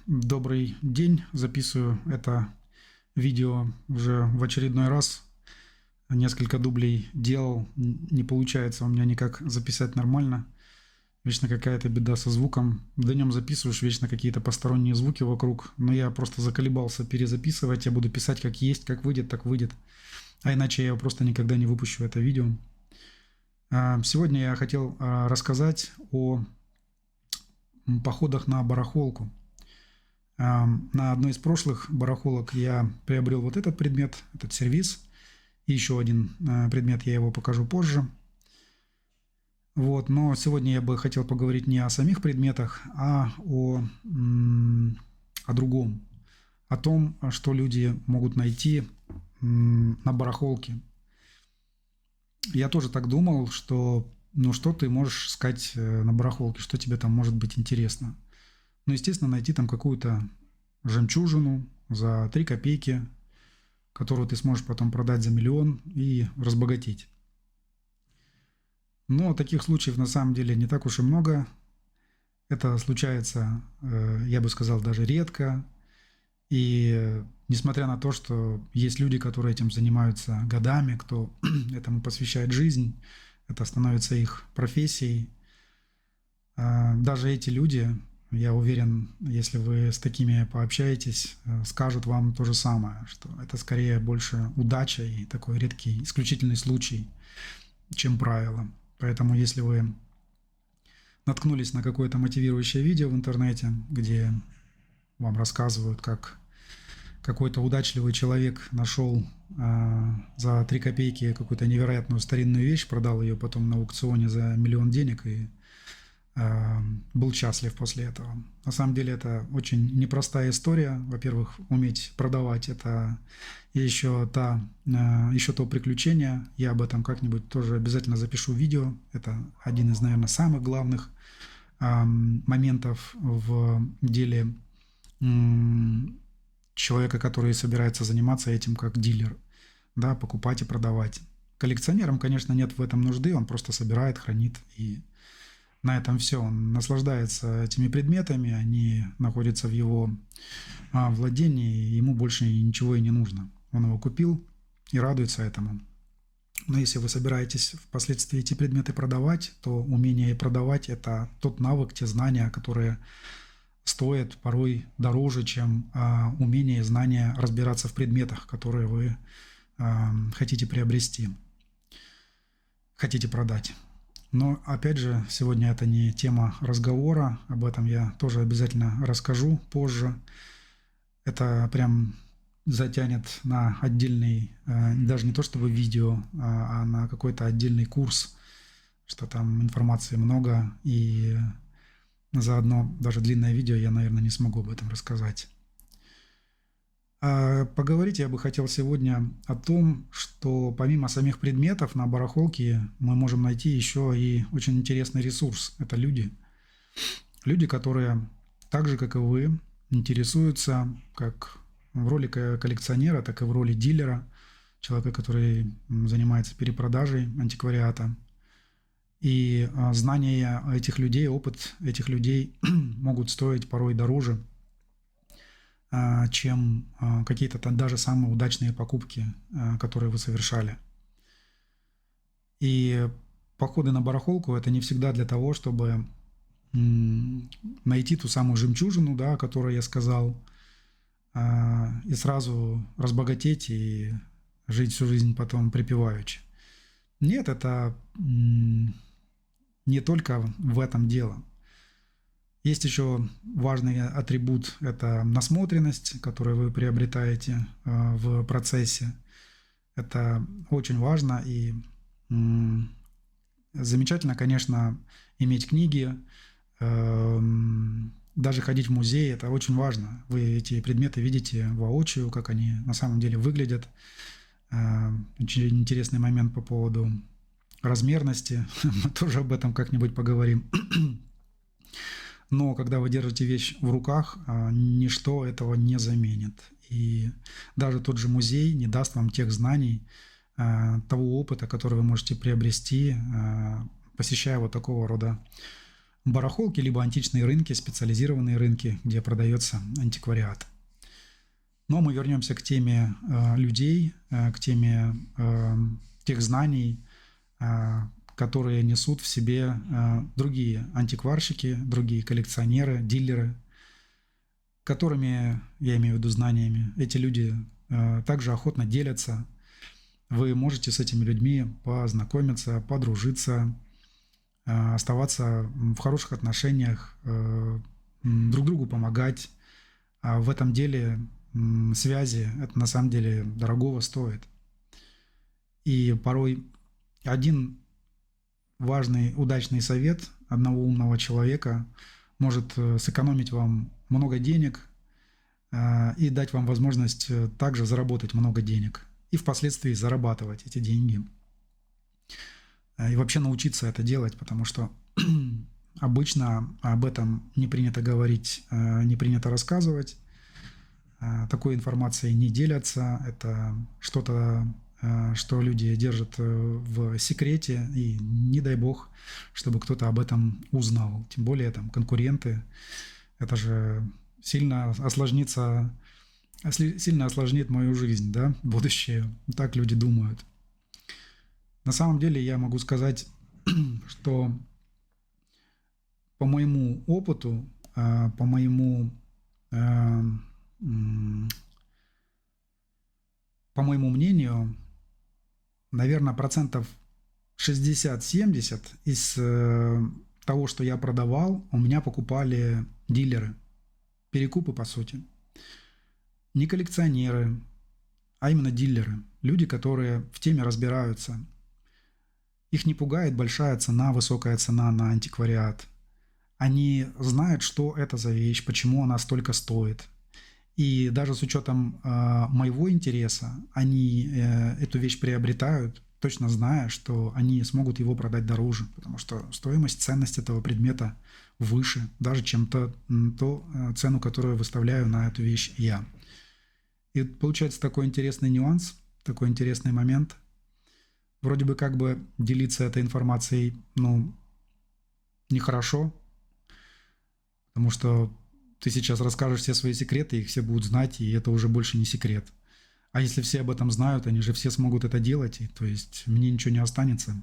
Добрый день. Записываю это видео уже в очередной раз. Несколько дублей делал. Не получается у меня никак записать нормально. Вечно какая-то беда со звуком. Днем записываешь, вечно какие-то посторонние звуки вокруг. Но я просто заколебался перезаписывать. Я буду писать как есть, как выйдет, так выйдет. А иначе я просто никогда не выпущу это видео. Сегодня я хотел рассказать о походах на барахолку. На одной из прошлых барахолок я приобрел вот этот предмет, этот сервиз. И еще один предмет, я его покажу позже. Вот, но сегодня я бы хотел поговорить не о самих предметах, а о другом. О том, что люди могут найти на барахолке. Я тоже так думал, что что ты можешь искать на барахолке, что тебе там может быть интересно. Ну, естественно, найти там какую-то жемчужину за 3 копейки, которую ты сможешь потом продать за 1 миллион и разбогатеть. Но таких случаев на самом деле не так уж и много. Это случается, я бы сказал, даже редко. И несмотря на то, что есть люди, которые этим занимаются годами, кто этому посвящает жизнь, это становится их профессией, даже эти люди, я уверен, если вы с такими пообщаетесь, скажут вам то же самое, что это скорее больше удача и такой редкий, исключительный случай, чем правило. Поэтому если вы наткнулись на какое-то мотивирующее видео в интернете, где вам рассказывают, как какой-то удачливый человек нашел за 3 копейки какую-то невероятную старинную вещь, продал ее потом на аукционе за 1 миллион денег и был счастлив после этого. На самом деле это очень непростая история. Во-первых, уметь продавать – это еще то приключение. Я об этом как-нибудь тоже обязательно запишу видео. Это один из, наверное, самых главных моментов в деле человека, который собирается заниматься этим как дилер. Да, покупать и продавать. Коллекционерам, конечно, нет в этом нужды. Он просто собирает, хранит и на этом все. Он наслаждается этими предметами, они находятся в его владении, ему больше ничего и не нужно. Он его купил и радуется этому. Но если вы собираетесь впоследствии эти предметы продавать, то умение продавать – это тот навык, те знания, которые стоят порой дороже, чем умение и знание разбираться в предметах, которые вы хотите приобрести, хотите продать. Но, опять же, сегодня это не тема разговора, об этом я тоже обязательно расскажу позже. Это прям затянет на отдельный, даже не то чтобы видео, а на какой-то отдельный курс, что там информации много, и заодно даже длинное видео я, наверное, не смогу об этом рассказать. Поговорить я бы хотел сегодня о том, что помимо самих предметов на барахолке мы можем найти еще и очень интересный ресурс. Это люди. Люди, которые так же, как и вы, интересуются как в роли коллекционера, так и в роли дилера, человека, который занимается перепродажей антиквариата. И знания этих людей, опыт этих людей могут стоить порой дороже, чем какие-то даже самые удачные покупки, которые вы совершали. И походы на барахолку – это не всегда для того, чтобы найти ту самую жемчужину, да, о которой я сказал, и сразу разбогатеть и жить всю жизнь потом припеваючи. Нет, это не только в этом дело. Есть еще важный атрибут – это насмотренность, которую вы приобретаете в процессе. Это очень важно и замечательно, конечно, иметь книги, даже ходить в музей – это очень важно. Вы эти предметы видите воочию, как они на самом деле выглядят. Очень интересный момент по поводу размерности. Мы тоже об этом как-нибудь поговорим. Но когда вы держите вещь в руках, ничто этого не заменит. И даже тот же музей не даст вам тех знаний, того опыта, который вы можете приобрести, посещая вот такого рода барахолки, либо античные рынки, специализированные рынки, где продается антиквариат. Но мы вернемся к теме людей, к теме тех знаний, которые несут в себе другие антикварщики, другие коллекционеры, дилеры, которыми, я имею в виду знаниями, эти люди также охотно делятся. Вы можете с этими людьми познакомиться, подружиться, оставаться в хороших отношениях, друг другу помогать. А в этом деле связи это на самом деле дорогого стоит. И порой один важный, удачный совет одного умного человека может сэкономить вам много денег и дать вам возможность также заработать много денег и впоследствии зарабатывать эти деньги. И вообще научиться это делать, потому что обычно об этом не принято говорить, не принято рассказывать. Такой информацией не делятся. Это что-то, что люди держат в секрете, и не дай бог, чтобы кто-то об этом узнал. Тем более там конкуренты. Это же сильно осложнит мою жизнь, да, будущее. Так люди думают. На самом деле я могу сказать, что по моему опыту, по моему мнению, наверное, 60-70% из того, что я продавал, у меня покупали дилеры. Перекупы, по сути. Не коллекционеры, а именно дилеры. Люди, которые в теме разбираются. Их не пугает большая цена, высокая цена на антиквариат. Они знают, что это за вещь, почему она столько стоит. И даже с учетом моего интереса, они эту вещь приобретают, точно зная, что они смогут его продать дороже, потому что стоимость, ценность этого предмета выше, даже чем ту цену, которую выставляю на эту вещь я. И получается такой интересный нюанс, такой интересный момент. Вроде бы как бы делиться этой информацией, нехорошо, потому что ты сейчас расскажешь все свои секреты, их все будут знать, и это уже больше не секрет. А если все об этом знают, они же все смогут это делать, и, то есть мне ничего не останется.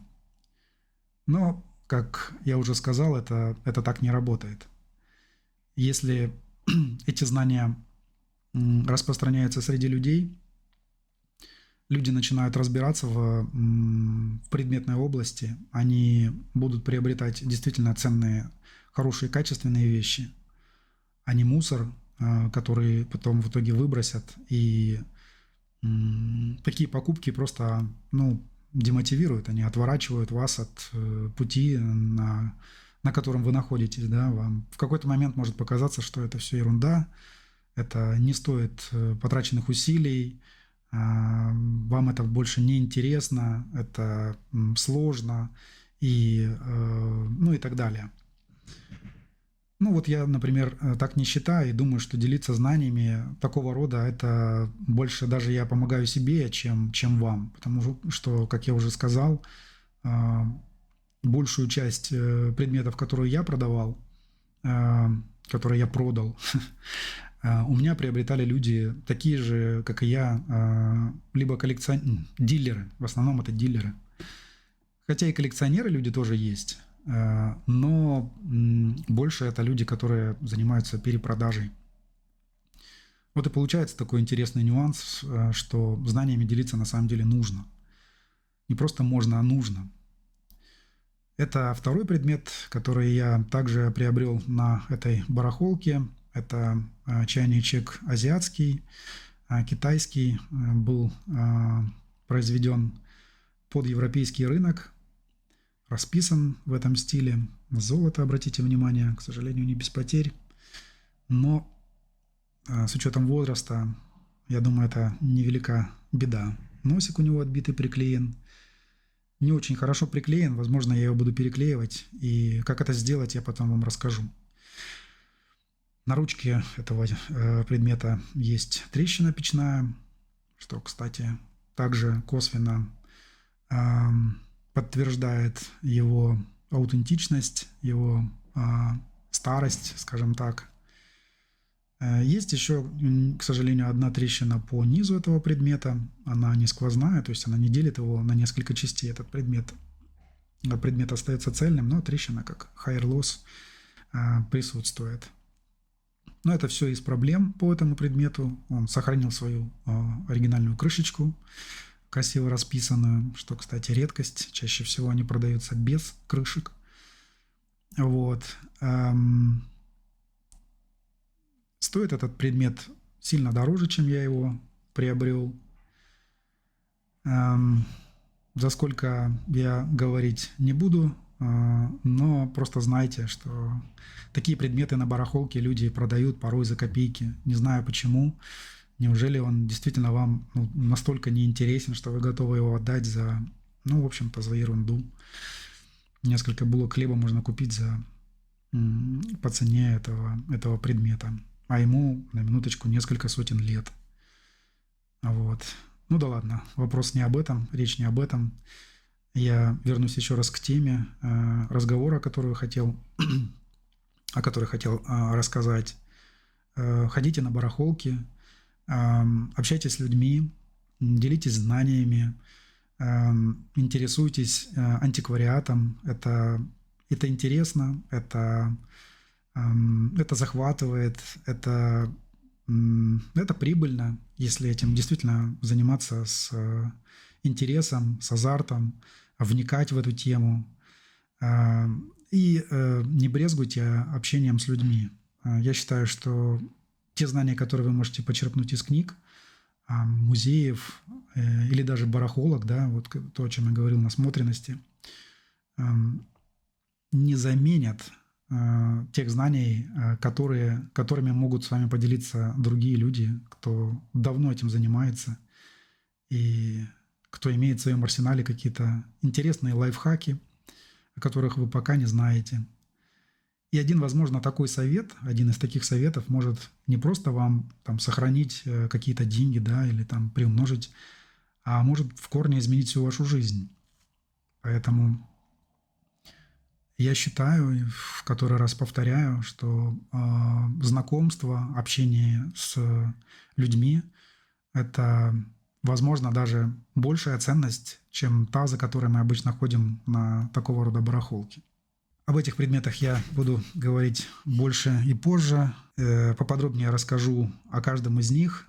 Но, как я уже сказал, это так не работает. Если эти знания распространяются среди людей, люди начинают разбираться в предметной области, они будут приобретать действительно ценные, хорошие, качественные вещи, а не мусор, который потом в итоге выбросят. И такие покупки просто демотивируют, они отворачивают вас от пути, на котором вы находитесь. Да? Вам в какой-то момент может показаться, что это все ерунда, это не стоит потраченных усилий, вам это больше не интересно, это сложно и так далее. Вот я, например, так не считаю и думаю, что делиться знаниями такого рода – это больше даже я помогаю себе, чем вам. Потому что, как я уже сказал, большую часть предметов, которые я продавал, которые я продал, у меня приобретали люди такие же, как и я, либо дилеры, в основном это дилеры. Хотя и коллекционеры люди тоже есть, но больше это люди, которые занимаются перепродажей. Вот и получается такой интересный нюанс, что знаниями делиться на самом деле нужно. Не просто можно, а нужно. Это второй предмет, который я также приобрел на этой барахолке. Это чайничек азиатский, китайский, был произведен под европейский рынок, расписан в этом стиле. Золото, обратите внимание, к сожалению, не без потерь. Но с учетом возраста, я думаю, это невелика беда. Носик у него отбитый, приклеен. Не очень хорошо приклеен, возможно, я его буду переклеивать. И как это сделать, я потом вам расскажу. На ручке этого предмета есть трещина печная, что, кстати, также косвенно подтверждает его аутентичность, его старость, скажем так. Есть еще, к сожалению, одна трещина по низу этого предмета. Она не сквозная, то есть она не делит его на несколько частей, этот предмет. Предмет остается цельным, но трещина, как higher loss, присутствует. Но это все из проблем по этому предмету. Он сохранил свою оригинальную крышечку, красиво расписанную, что, кстати, редкость. Чаще всего они продаются без крышек. Вот. Стоит этот предмет сильно дороже, чем я его приобрел. За сколько я говорить не буду, но просто знайте, что такие предметы на барахолке люди продают порой за копейки. Не знаю почему. Неужели он действительно вам настолько неинтересен, что вы готовы его отдать за, в общем-то, за ерунду. Несколько булок хлеба можно купить по цене этого предмета. А ему, на минуточку, несколько сотен лет. Вот. Ну да ладно, вопрос не об этом, речь не об этом. Я вернусь еще раз к теме разговора, о которой хотел рассказать. Ходите на барахолки, общайтесь с людьми, делитесь знаниями, интересуйтесь антиквариатом. Это интересно, это захватывает, это прибыльно, если этим действительно заниматься с интересом, с азартом, вникать в эту тему. И не брезгуйте общением с людьми. Я считаю, что те знания, которые вы можете почерпнуть из книг, музеев или даже барахолок, да, вот то, о чем я говорил, насмотренности, не заменят тех знаний, которыми могут с вами поделиться другие люди, кто давно этим занимается и кто имеет в своем арсенале какие-то интересные лайфхаки, о которых вы пока не знаете. И возможно, один из таких советов может не просто вам сохранить какие-то деньги, да, или приумножить, а может в корне изменить всю вашу жизнь. Поэтому я считаю, в который раз повторяю, что знакомство, общение с людьми – это, возможно, даже большая ценность, чем та, за которой мы обычно ходим на такого рода барахолки. Об этих предметах я буду говорить больше и позже. Поподробнее расскажу о каждом из них.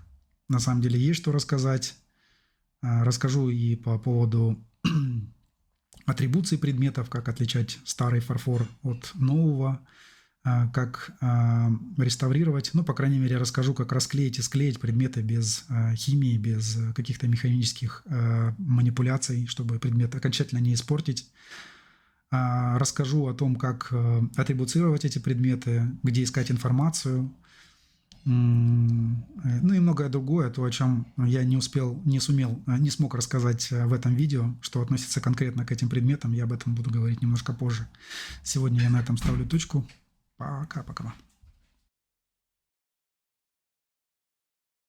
На самом деле есть что рассказать. Расскажу и по поводу атрибуций предметов, как отличать старый фарфор от нового, как реставрировать. По крайней мере, расскажу, как расклеить и склеить предметы без химии, без каких-то механических манипуляций, чтобы предмет окончательно не испортить. Расскажу о том, как атрибуцировать эти предметы, где искать информацию, и многое другое, то, о чем я не смог рассказать в этом видео, что относится конкретно к этим предметам, я об этом буду говорить немножко позже. Сегодня я на этом ставлю точку. Пока-пока.